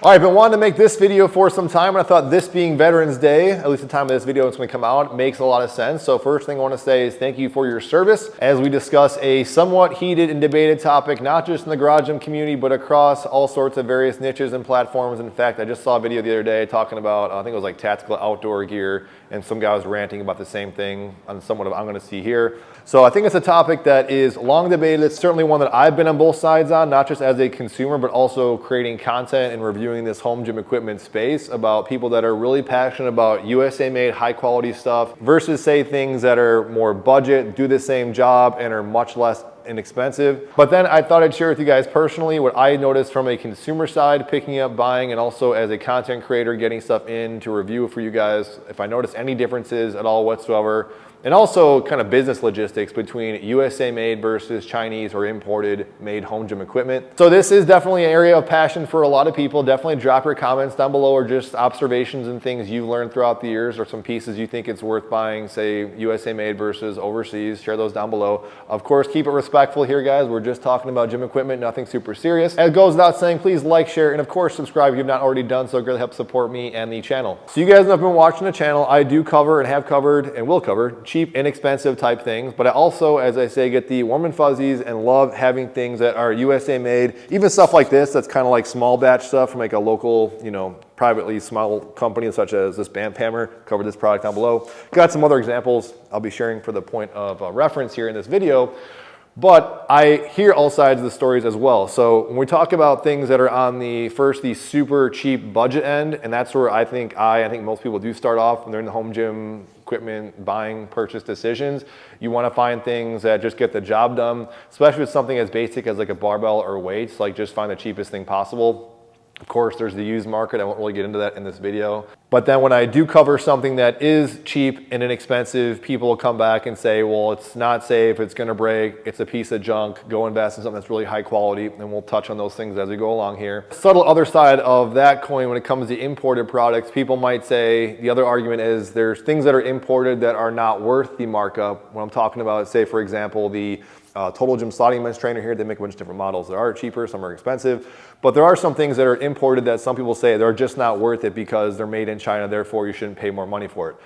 All right, I've been wanting to make this video for some time, and I thought this being Veterans Day, at least the time of this video is going to come out, makes a lot of sense. So first thing I want to say is thank you for your service as we discuss a somewhat heated and debated topic, not just in the garage gym community, but across all sorts of various niches and platforms. In fact, I just saw a video the other day talking about, I think it was like tactical outdoor gear, and some guy was ranting about the same thing on somewhat of I'm going to see here. So I think it's a topic that is long debated. It's certainly one that I've been on both sides on, not just as a consumer, but also creating content and reviewing this home gym equipment space about people that are really passionate about USA made high quality stuff versus say things that are more budget, do the same job and are much less inexpensive. But then I thought I'd share with you guys personally what I noticed from a consumer side, picking up, buying, and also as a content creator, getting stuff in to review for you guys, if I notice any differences at all whatsoever. And also kind of business logistics between USA made versus Chinese or imported made home gym equipment. So this is definitely an area of passion for a lot of people. Definitely drop your comments down below or just observations and things you've learned throughout the years or some pieces you think it's worth buying, say USA made versus overseas. Share those down below. Of course, keep it respectful here, guys. We're just talking about gym equipment, nothing super serious. As it goes without saying, please like, share, and of course subscribe if you've not already done so. It really helps support me and the channel. So you guys have been watching the channel. I do cover and have covered and will cover cheap, inexpensive type things, but I also, as I say, get the warm and fuzzies and love having things that are USA made, even stuff like this that's kind of like small batch stuff from like a local, you know, privately small company such as this Bamp Hammer. Covered this product down below. Got some other examples I'll be sharing for the point of reference here in this video. But I hear all sides of the stories as well. So when we talk about things that are on the super cheap budget end, and that's where I think most people do start off when they're in the home gym equipment buying purchase decisions. You want to find things that just get the job done, especially with something as basic as like a barbell or weights, like just find the cheapest thing possible. Of course, there's the used market. I won't really get into that in this video. But then when I do cover something that is cheap and inexpensive, people will come back and say, well, it's not safe, it's gonna break, it's a piece of junk, go invest in something that's really high quality, and we'll touch on those things as we go along here. Subtle other side of that coin when it comes to imported products, people might say, the other argument is there's things that are imported that are not worth the markup. When I'm talking about, say for example, the Total Gym sliding bench trainer here, they make a bunch of different models. There are cheaper, some are expensive, but there are some things that are imported that some people say they're just not worth it because they're made in China, therefore you shouldn't pay more money for it.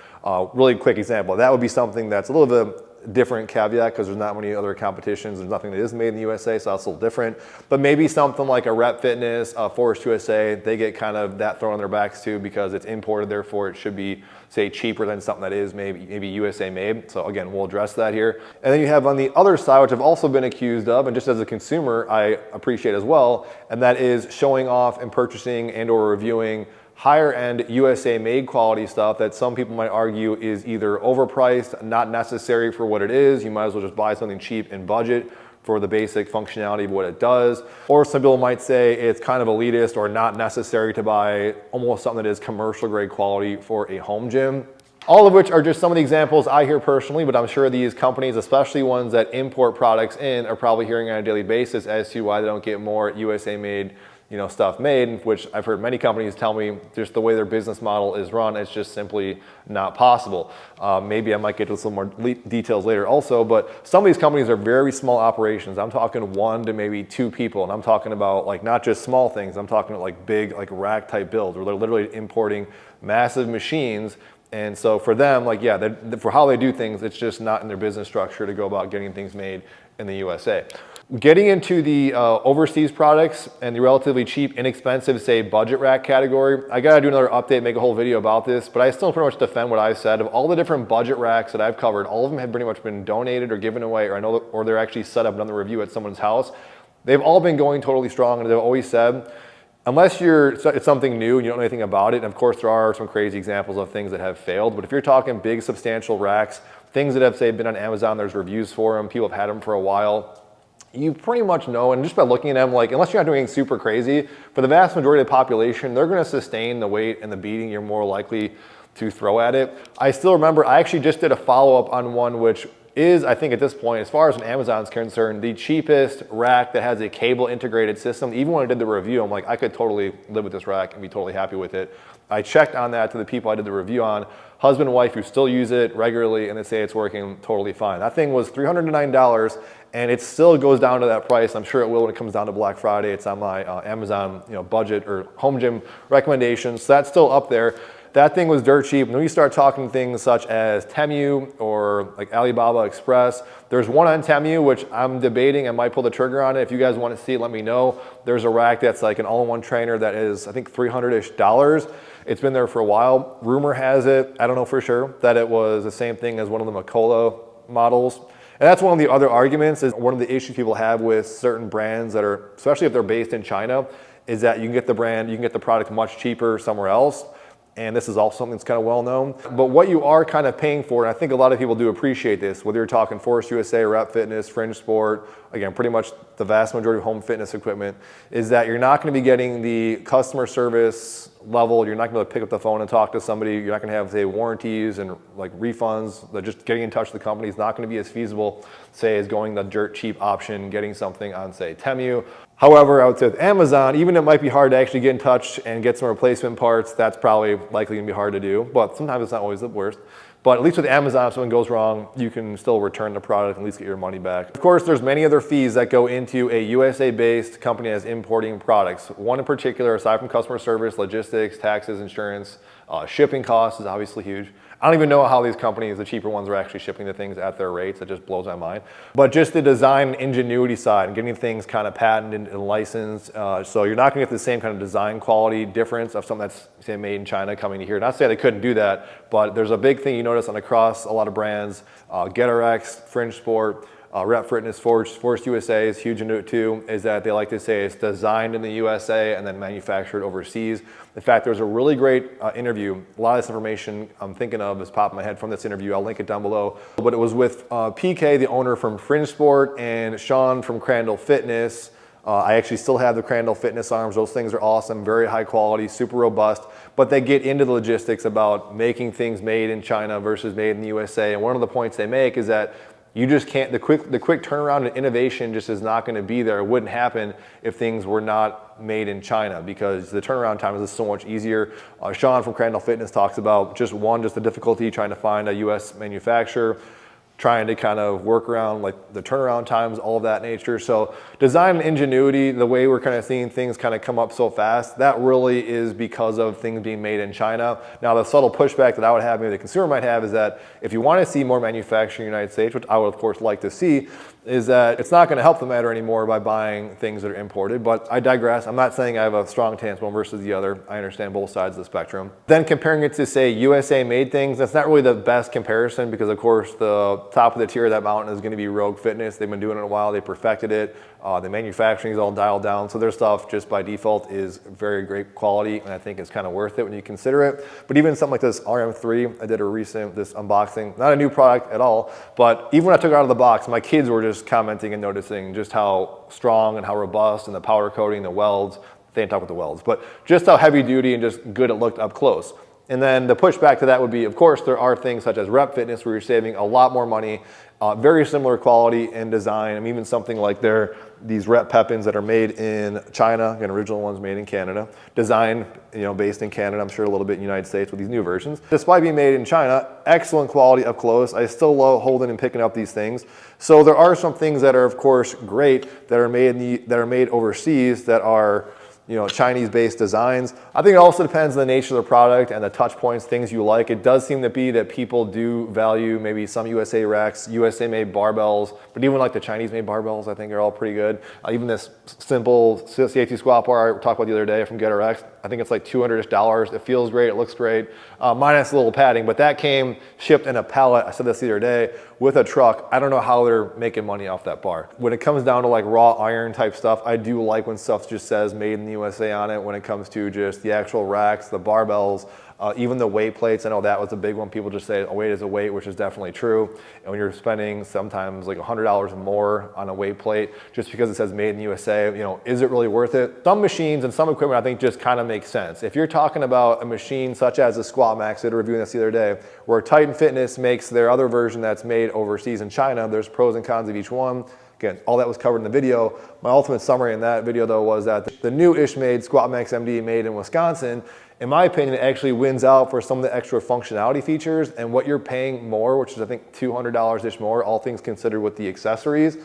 Really quick example, that would be something that's a little bit different caveat because there's not many other competitions. There's nothing that is made in the USA, so that's a little different. But maybe something like a Rep Fitness, Forest USA, they get kind of that thrown on their backs too because it's imported, therefore it should be, say, cheaper than something that is maybe USA made. So again, we'll address that here. And then you have on the other side, which I've also been accused of, and just as a consumer, I appreciate as well, and that is showing off and purchasing and or reviewing higher end USA made quality stuff that some people might argue is either overpriced, not necessary for what it is. You might as well just buy something cheap and budget for the basic functionality of what it does. Or some people might say it's kind of elitist or not necessary to buy almost something that is commercial grade quality for a home gym. All of which are just some of the examples I hear personally, but I'm sure these companies, especially ones that import products in, are probably hearing on a daily basis as to why they don't get more USA made, you know, stuff made, which I've heard many companies tell me just the way their business model is run, it's just simply not possible. Maybe I might get to some more details later also, but some of these companies are very small operations. I'm talking 1 to maybe 2 people, and I'm talking about like not just small things, I'm talking like big like rack type builds where they're literally importing massive machines. And so for them, like, yeah, for how they do things, it's just not in their business structure to go about getting things made in the USA. Getting into the overseas products and the relatively cheap, inexpensive, say, budget rack category, I gotta do another update, make a whole video about this, but I still pretty much defend what I've said. Of all the different budget racks that I've covered, all of them have pretty much been donated or given away, or they're actually set up and done the review at someone's house. They've all been going totally strong, and they've always said, unless it's something new and you don't know anything about it, and of course there are some crazy examples of things that have failed, but if you're talking big, substantial racks, things that have, say, been on Amazon, there's reviews for them, people have had them for a while, you pretty much know, and just by looking at them, like, unless you're not doing anything super crazy, for the vast majority of the population, they're gonna sustain the weight and the beating you're more likely to throw at it. I still remember, I actually just did a follow-up on one which is, I think at this point, as far as Amazon's concerned, the cheapest rack that has a cable integrated system. Even when I did the review, I'm like, I could totally live with this rack and be totally happy with it. I checked on that to the people I did the review on, husband and wife who still use it regularly, and they say it's working totally fine. That thing was $309, and it still goes down to that price. I'm sure it will when it comes down to Black Friday. It's on my Amazon budget or home gym recommendations. So that's still up there. That thing was dirt cheap. When you start talking things such as Temu or like Alibaba Express, there's one on Temu, which I'm debating. I might pull the trigger on it. If you guys want to see it, let me know. There's a rack that's like an all-in-one trainer that is, I think, $300-ish. It's been there for a while. Rumor has it, I don't know for sure, that it was the same thing as one of the Mikolo models. And that's one of the other arguments, is one of the issues people have with certain brands that are, especially if they're based in China, is that you can get the product much cheaper somewhere else. And this is also something that's kind of well known. But what you are kind of paying for, and I think a lot of people do appreciate this, whether you're talking Force USA, Rep Fitness, Fringe Sport, again, pretty much the vast majority of home fitness equipment, is that you're not going to be getting the customer service level. You're not going to be able to pick up the phone and talk to somebody. You're not going to have, say, warranties and like refunds. Just getting in touch with the company is not going to be as feasible, say, as going the dirt cheap option, getting something on, say, Temu. However, I would say with Amazon, even it might be hard to actually get in touch and get some replacement parts, that's probably likely gonna be hard to do, but sometimes it's not always the worst. But at least with Amazon, if something goes wrong, you can still return the product and at least get your money back. Of course, there's many other fees that go into a USA-based company that's importing products. One in particular, aside from customer service, logistics, taxes, insurance, shipping costs is obviously huge. I don't even know how these companies, the cheaper ones, are actually shipping the things at their rates. It just blows my mind. But just the design and ingenuity side and getting things kind of patented and licensed. So you're not going to get the same kind of design quality difference of something that's, say, made in China coming to here. Not to say they couldn't do that, but there's a big thing you notice across a lot of brands. GetRx, Fringe Sport, Rep Fitness, Force USA is huge into it too, is that they like to say it's designed in the USA and then manufactured overseas. In fact, there's a really great interview. A lot of this information I'm thinking of is popping in my head from this interview. I'll link it down below. But it was with PK, the owner from Fringe Sport, and Sean from Crandall Fitness. I actually still have the Crandall Fitness arms. Those things are awesome, very high quality, super robust. But they get into the logistics about making things made in China versus made in the USA. And one of the points they make is that you just can't, the quick turnaround and innovation just is not going to be there. It wouldn't happen if things were not made in China, because the turnaround time is so much easier. Sean from Crandall Fitness talks about just the difficulty trying to find a US manufacturer, trying to kind of work around like the turnaround times, all of that nature. So design and ingenuity, the way we're kind of seeing things kind of come up so fast, that really is because of things being made in China. Now, the subtle pushback that I would have, maybe the consumer might have, is that if you want to see more manufacturing in the United States, which I would of course like to see, is that it's not going to help the matter anymore by buying things that are imported. But I digress. I'm not saying I have a strong stance one versus the other. I understand both sides of the spectrum. Then comparing it to, say, USA made things, that's not really the best comparison, because of course the top of the tier of that mountain is going to be Rogue Fitness. They've been doing it a while. They perfected it. The manufacturing is all dialed down, so their stuff just by default is very great quality, and I think it's kind of worth it when you consider it. But even something like this RM3, I did this unboxing, not a new product at all, but even when I took it out of the box, my kids were just commenting and noticing just how strong and how robust, and the powder coating, the welds, they didn't talk about the welds, but just how heavy duty and just good it looked up close. And then the pushback to that would be, of course, there are things such as Rep Fitness where you're saving a lot more money, very similar quality and design. I mean, even something like these Rep Pepins that are made in China, again, original ones made in Canada, designed, based in Canada, I'm sure a little bit in the United States with these new versions. Despite being made in China, excellent quality up close. I still love holding and picking up these things. So there are some things that are, of course, great that are made overseas that are Chinese-based designs. I think it also depends on the nature of the product and the touch points, things you like. It does seem to be that people do value maybe some USA racks, USA-made barbells, but even like the Chinese-made barbells, I think are all pretty good. Even this simple CAT squat bar I talked about the other day from GetRx, I think it's like $200-ish. It feels great, it looks great, minus a little padding, but that came shipped in a pallet, I said this the other day, with a truck. I don't know how they're making money off that bar. When it comes down to like raw iron type stuff, I do like when stuff just says made in the USA on it. When it comes to just the actual racks, the barbells, even the weight plates, I know that was a big one. People just say a weight is a weight, which is definitely true. And when you're spending sometimes like $100 more on a weight plate just because it says made in the USA, is it really worth it? Some machines and some equipment I think just kind of makes sense. If you're talking about a machine such as the Squat Max, I did a review this the other day, where Titan Fitness makes their other version that's made overseas in China, there's pros and cons of each one. Again, all that was covered in the video. My ultimate summary in that video though was that the new ish-made Squat Max MD made in Wisconsin, in my opinion, it actually wins out for some of the extra functionality features, and what you're paying more, which is I think $200-ish more, all things considered with the accessories.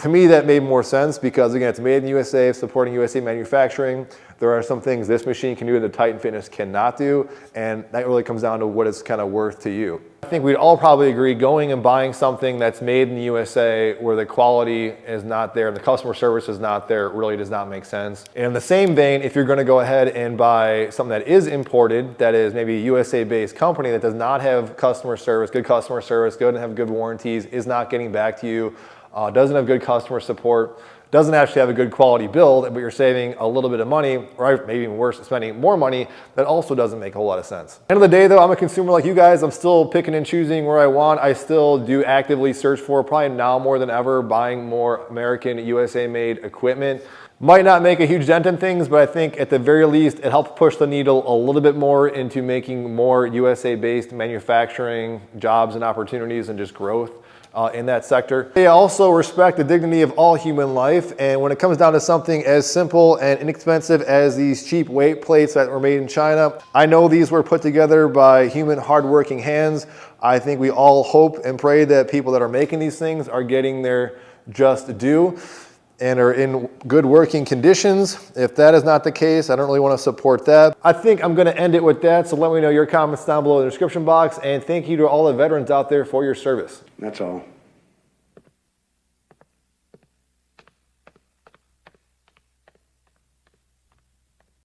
To me, that made more sense because, again, it's made in the USA, supporting USA manufacturing. There are some things this machine can do that the Titan Fitness cannot do, and that really comes down to what it's kind of worth to you. I think we'd all probably agree going and buying something that's made in the USA where the quality is not there and the customer service is not there really does not make sense. And in the same vein, if you're going to go ahead and buy something that is imported, that is maybe a USA-based company that does not have customer service, good customer service, doesn't have good warranties, is not getting back to you, doesn't have good customer support, doesn't actually have a good quality build, but you're saving a little bit of money, or maybe even worse, spending more money, that also doesn't make a whole lot of sense. End of the day though, I'm a consumer like you guys. I'm still picking and choosing where I want. I still do actively search for, probably now more than ever, buying more American, USA made equipment. Might not make a huge dent in things, but I think at the very least, it helps push the needle a little bit more into making more USA-based manufacturing jobs and opportunities and just growth in that sector. They also respect the dignity of all human life, and when it comes down to something as simple and inexpensive as these cheap weight plates that were made in China, I know these were put together by human hardworking hands. I think we all hope and pray that people that are making these things are getting their just due and are in good working conditions. If that is not the case, I don't really want to support that. I think I'm going to end it with that, so let me know your comments down below in the description box, and thank you to all the veterans out there for your service. That's all.